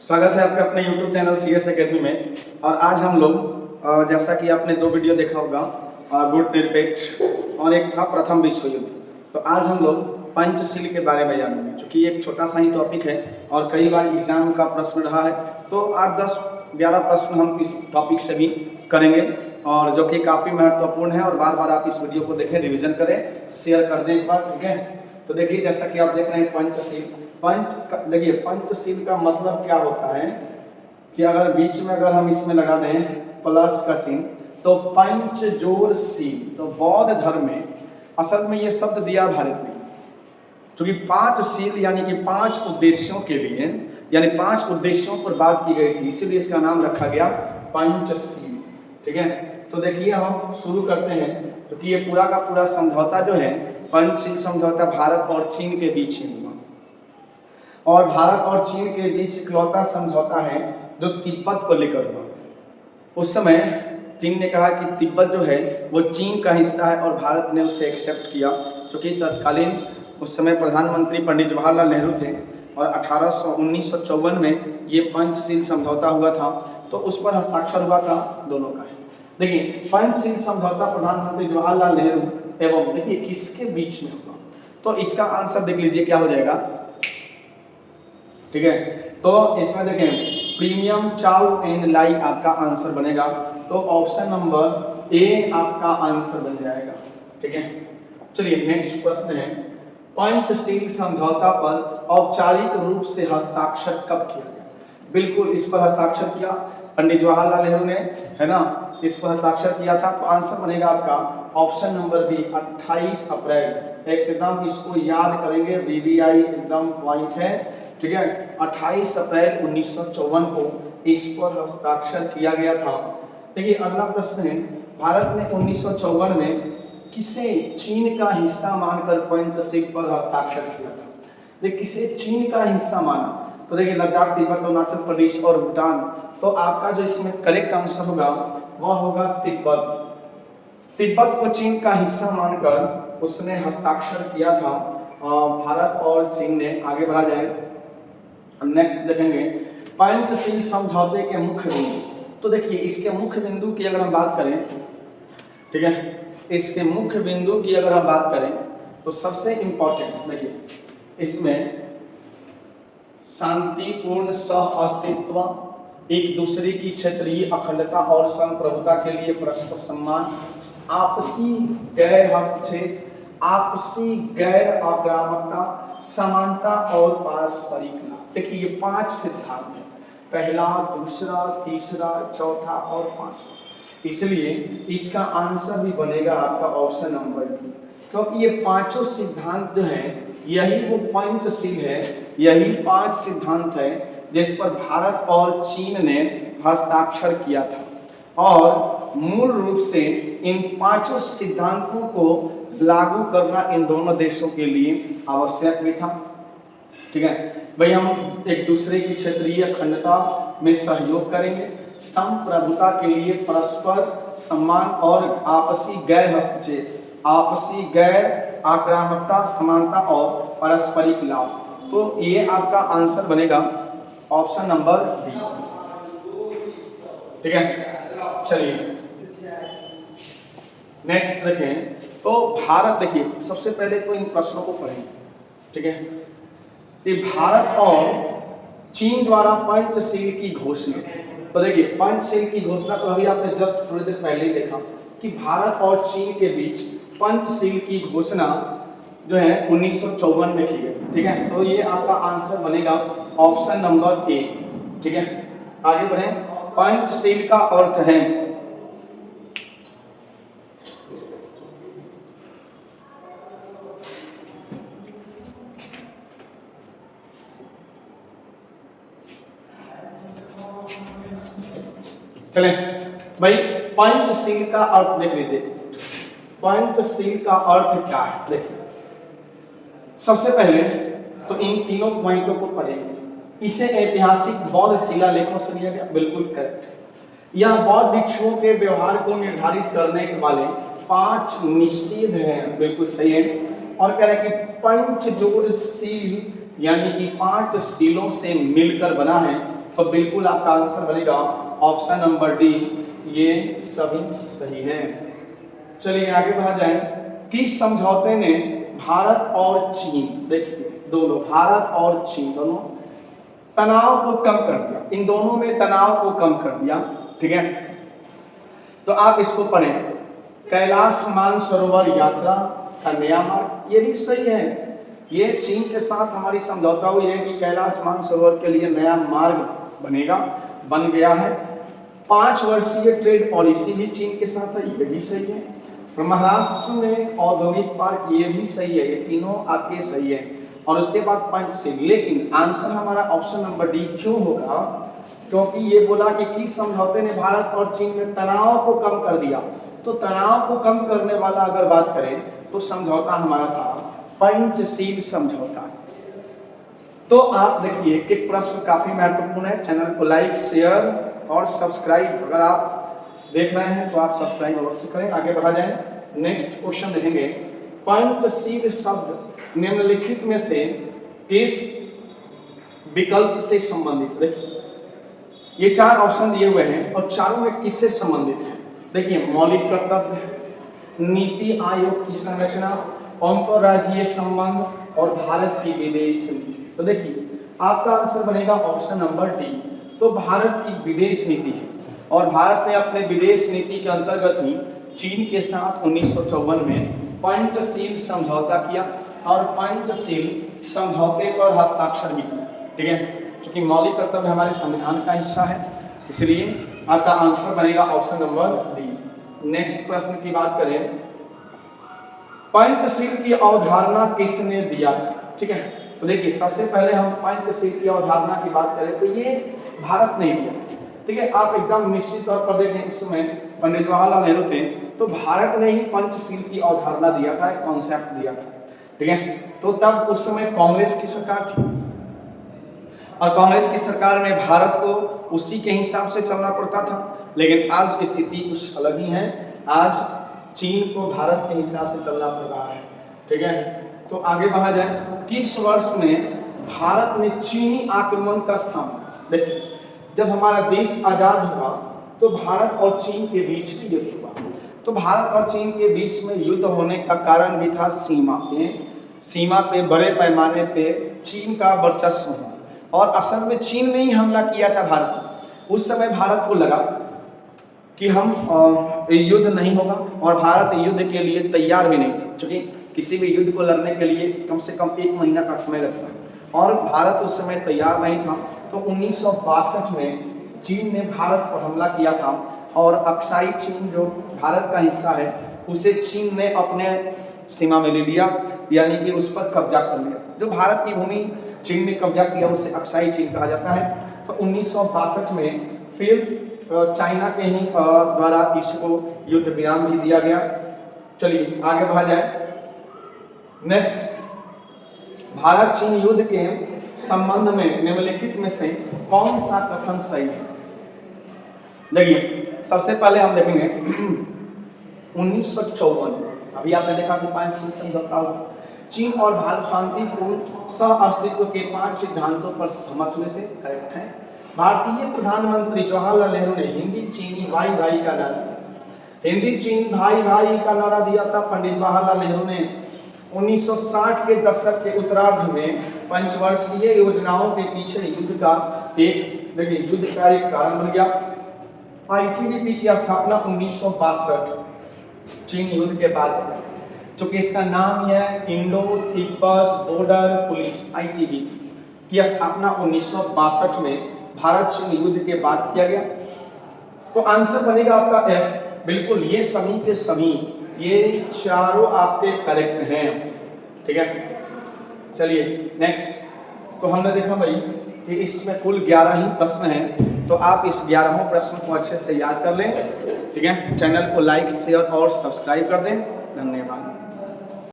स्वागत है आपका अपने YouTube चैनल CS एकेडमी में। और आज हम लोग जैसा कि आपने दो वीडियो देखा होगा, गुट निरपेक्ष और एक था प्रथम विश्व युद्ध। तो आज हम लोग पंचशील के बारे में जानेंगे, क्योंकि एक छोटा सा ही टॉपिक है और कई बार एग्जाम का प्रश्न रहा है। तो 8, 10, 11 प्रश्न हम इस टॉपिक से भी करेंगे और जो कि काफ़ी महत्वपूर्ण है। और बार बार आप इस वीडियो को देखें, रिविजन करें, शेयर कर दें एक बार, ठीक है। तो देखिए, जैसा कि आप देख रहे हैं पंचशील। देखिए, पंचशील का मतलब क्या होता है कि अगर बीच में अगर हम इसमें लगा दें प्लस का चिन्ह तो पंच जोड़ शील। तो बौद्ध धर्म में असल में ये शब्द दिया भारत में, क्योंकि 5 शील यानी कि 5 उद्देश्यों के लिए, यानी 5 उद्देश्यों पर बात की गई थी, इसीलिए इसका नाम रखा गया पंचशील, ठीक है। तो देखिए, हम शुरू करते हैं, क्योंकि ये पूरा का पूरा समझौता जो है पंचशील समझौता भारत और चीन के बीच ही हुआ। और भारत और चीन के बीच इकलौता समझौता है जो तिब्बत को लेकर हुआ। उस समय चीन ने कहा कि तिब्बत जो है वो चीन का हिस्सा है और भारत ने उसे एक्सेप्ट किया, क्योंकि तत्कालीन उस समय प्रधानमंत्री पंडित जवाहरलाल नेहरू थे और 1954 में ये पंचशील समझौता हुआ था। तो उस पर हस्ताक्षर हुआ था दोनों का। देखिए, पंचशील समझौता प्रधानमंत्री जवाहरलाल नेहरू एवं देखिए किसके बीच में हुआ, तो इसका आंसर देख लीजिए क्या हो जाएगा, ठीक है। तो इसमें देखें, प्रीमियम चाउ एंड लाई आपका आंसर बनेगा। तो ऑप्शन नंबर ए आपका आंसर बन जाएगा, ठीक है। चलिए, नेक्स्ट प्रश्न है, पंचशील समझौता पर औपचारिक रूप से हस्ताक्षर कब किया गया? बिल्कुल, इस पर हस्ताक्षर किया पंडित जवाहरलाल नेहरू ने, है ना, इस पर हस्ताक्षर किया था। तो आंसर बनेगा आपका ऑप्शन नंबर बी 28 अप्रैल। एकदम इसको याद करेंगे, VVI एकदम पॉइंट है, ठीक है। 28 अप्रैल 1954 को इस पर हस्ताक्षर किया गया था। देखिए, अगला प्रश्न है, भारत ने 1954 में किसे चीन का हिस्सा मानकर पंचशील पर हस्ताक्षर किया था? देखिए, किसे चीन का हिस्सा माना? तो देखिए, लद्दाख, तिब्बत, अरुणाचल प्रदेश और भूटान। तो आपका जो इसमें करेक्ट आंसर होगा वह होगा तिब्बत। तिब्बत को चीन का हिस्सा मानकर उसने हस्ताक्षर किया था। भारत और चीन ने, आगे बढ़ा जाए, हम नेक्स्ट देखेंगे पंचशील समझौते के मुख्य बिंदु। तो देखिए, इसके मुख्य बिंदु की अगर हम बात करें, ठीक है, इसके मुख्य बिंदु की अगर हम बात करें तो सबसे इंपॉर्टेंट देखिए, इसमें शांतिपूर्ण सह अस्तित्व, एक दूसरे की क्षेत्रीय अखंडता और संप्रभुता के लिए परस्पर सम्मान, आपसी गैर हस्तक्षेप, आपसी गैर आक्रामकता, समानता और पारस्परिक लाभ। देखिए, ये 5 सिद्धांत हैं, पहला, दूसरा, तीसरा, चौथा और 5वां। इसलिए इसका आंसर भी बनेगा आपका ऑप्शन नंबर बी, क्योंकि ये 5 सिद्धांत जो हैं यही वो पंचशील है, यही 5 सिद्धांत है जिस पर भारत और चीन ने हस्ताक्षर किया था। और मूल रूप से इन 5 सिद्धांतों को लागू करना इन दोनों देशों के लिए आवश्यक भी था, ठीक है भाई। हम एक दूसरे की क्षेत्रीय अखंडता में सहयोग करेंगे, संप्रभुता के लिए परस्पर सम्मान और आपसी गैर हस्तक्षेप, आपसी गैर आक्रामकता, समानता और पारस्परिक लाभ। तो ये आपका आंसर बनेगा ऑप्शन नंबर बी, ठीक है। चलिए, नेक्स्ट देखें, तो भारत, देखिए सबसे पहले तो इन प्रश्नों को पढ़ें, ठीक है। कि भारत और चीन द्वारा पंचशील की घोषणा। तो देखिए, पंचशील की घोषणा तो अभी आपने जस्ट थोड़ी देर पहले ही देखा कि भारत और चीन के बीच पंचशील की घोषणा जो है 1954 में की गई, ठीक है। तो ये आपका आंसर बनेगा ऑप्शन नंबर ए, ठीक है। आगे बढ़ें, पंचशील का अर्थ है, चलें भाई, पंचशील का अर्थ देख लीजिए। पंचशील का अर्थ क्या है? देखिए, सबसे पहले तो इन तीनों पॉइंटों को पढ़ेंगे। इसे ऐतिहासिक बौद्ध शिलालेखों से लिया गया, बिल्कुल करेक्ट। यह बौद्ध भिक्षुओं के व्यवहार को निर्धारित करने वाले 5 निषेध हैं, बिल्कुल सही है। और कह रहे हैं कि पंच जोड़ शील यानी कि 5 शीलों से मिलकर बना है। तो बिल्कुल आपका आंसर बनेगा ऑप्शन नंबर डी, ये सभी सही है। चलिए आगे बढ़ा जाए। किस समझौते ने भारत और चीन, देखिए दोनों, भारत और चीन दोनों तनाव को कम कर दिया, इन दोनों में तनाव को कम कर दिया, ठीक है। तो आप इसको पढ़ें, कैलाश मानसरोवर यात्रा का नया मार्ग, ये भी सही है। ये चीन के साथ हमारी समझौता हुई है कि कैलाश मानसरोवर के लिए नया मार्ग बनेगा, बन गया है। 5 वर्षीय ट्रेड पॉलिसी भी चीन के साथ है, ये भी सही है। और महाराष्ट्र में औद्योगिक पार्क, ये भी सही है। ये तीनों आपके सही है। और उसके बाद पंचशील, लेकिन आंसर हमारा ऑप्शन नंबर डी क्यों होगा? क्योंकि ये बोला कि किस समझौते ने भारत और चीन में तनाव को कम कर दिया। तो तनाव को कम करने वाला अगर बात करें तो समझौता हमारा था पंचशील समझौता। तो आप देखिए कि प्रश्न काफी महत्वपूर्ण है। चैनल को लाइक, शेयर और सब्सक्राइब, अगर आप देख रहे हैं तो आप सब्सक्राइब अवश्य करें। आगे बढ़ा जाए, नेक्स्ट क्वेश्चन देखेंगे। पंचशील शब्द निम्नलिखित में से किस विकल्प से संबंधित? देखिए ये 4 ऑप्शन दिए हुए हैं और चारों में किससे संबंधित है? देखिए मौलिक कर्तव्य, नीति आयोग की संरचना, अंतरराज्यीय संबंध और भारत की विदेश नीति। तो देखिए आपका आंसर बनेगा ऑप्शन नंबर डी। तो भारत की विदेश नीति है और भारत ने अपने विदेश नीति के अंतर्गत ही चीन के साथ 1954 में पंचशील समझौता किया और पंचशील समझौते पर हस्ताक्षर भी किया, ठीक है। क्योंकि मौलिक कर्तव्य हमारे संविधान का हिस्सा है, इसलिए आपका आंसर बनेगा ऑप्शन नंबर डी। नेक्स्ट प्रश्न की बात करें, पंचशील की अवधारणा किसने दिया था? ठीक है, तो देखिए सबसे पहले हम पंचशील की अवधारणा की बात करें तो ये भारत ने दिया, ठीक है। आप एकदम निश्चित तौर पर देखें उस समय पंडित जवाहरलाल नेहरू थे तो भारत ने ही पंचशील की अवधारणा दिया था, एक कॉन्सेप्ट दिया था, ठीक है। तो तब उस समय कांग्रेस की सरकार थी और कांग्रेस की सरकार में भारत को उसी के हिसाब से चलना पड़ता था। लेकिन आज स्थिति कुछ अलग ही है, आज चीन को भारत के हिसाब से चलना पड़ रहा है, ठीक है। तो आगे बढ़ा जाए, किस वर्ष में भारत ने चीनी आक्रमण का सामना? देखिए जब हमारा देश आजाद हुआ तो भारत और चीन के बीच में युद्ध हुआ। तो भारत और चीन के बीच में युद्ध होने का कारण भी था सीमा पे बड़े पैमाने पे चीन का वर्चस्व होना, और असल में चीन ने ही हमला किया था भारत पर। उस समय भारत को लगा कि हम युद्ध नहीं होगा और भारत युद्ध के लिए तैयार भी नहीं था, क्योंकि किसी भी युद्ध को लड़ने के लिए कम से कम 1 महीना का समय लगता है और भारत उस समय तैयार नहीं था। तो 1962 में चीन ने भारत पर हमला किया था और अक्साई चीन जो भारत का हिस्सा है उसे चीन ने अपने सीमा में ले लिया, यानी कि उस पर कब्जा कर लिया। जो भारत की भूमि चीन ने कब्जा किया उसे अक्साई चीन कहा जाता है। तो 1962 में फिर चाइना के ही द्वारा इसको युद्ध विराम भी दिया गया। चलिए आगे बढ़ा जाए। नेक्स्ट, भारत चीन युद्ध के संबंध में निम्नलिखित में से कौन सा कथन सही है? देखिए सबसे पहले हम देखेंगे 1954, अभी आपने देखा कि पंचशील समझौता हुआ। चीन और भारत शांतिपूर्ण सह अस्तित्व के 5 सिद्धांतों पर सहमत हुए थे, करेक्ट है। भारतीय प्रधानमंत्री जवाहरलाल नेहरू ने हिंदी चीनी भाई भाई का नारा दिया, हिंदी चीनी भाई भाई का नारा दिया था पंडित जवाहरलाल नेहरू ने। 1960 के दशक के उत्तरार्ध में पंचवर्षीय योजनाओं के पीछे युद्ध का एक कारण बन गया। आईटीबीपी की स्थापना 1962 चीन युद्ध के बाद, चूंकि इसका नाम है Indo Tibet border police, ITBP की स्थापना 1962 में भारत चीन युद्ध के बाद किया गया। तो आंसर बनेगा आपका एफ। बिल्कुल ये सभी के सभी, ये चारों आपके करेक्ट हैं, ठीक है। चलिए नेक्स्ट, तो हमने देखा भाई कि इसमें कुल 11 ही प्रश्न हैं, तो आप इस 11वें प्रश्न को अच्छे से याद कर लें, ठीक है। चैनल को लाइक शेयर और सब्सक्राइब कर दें।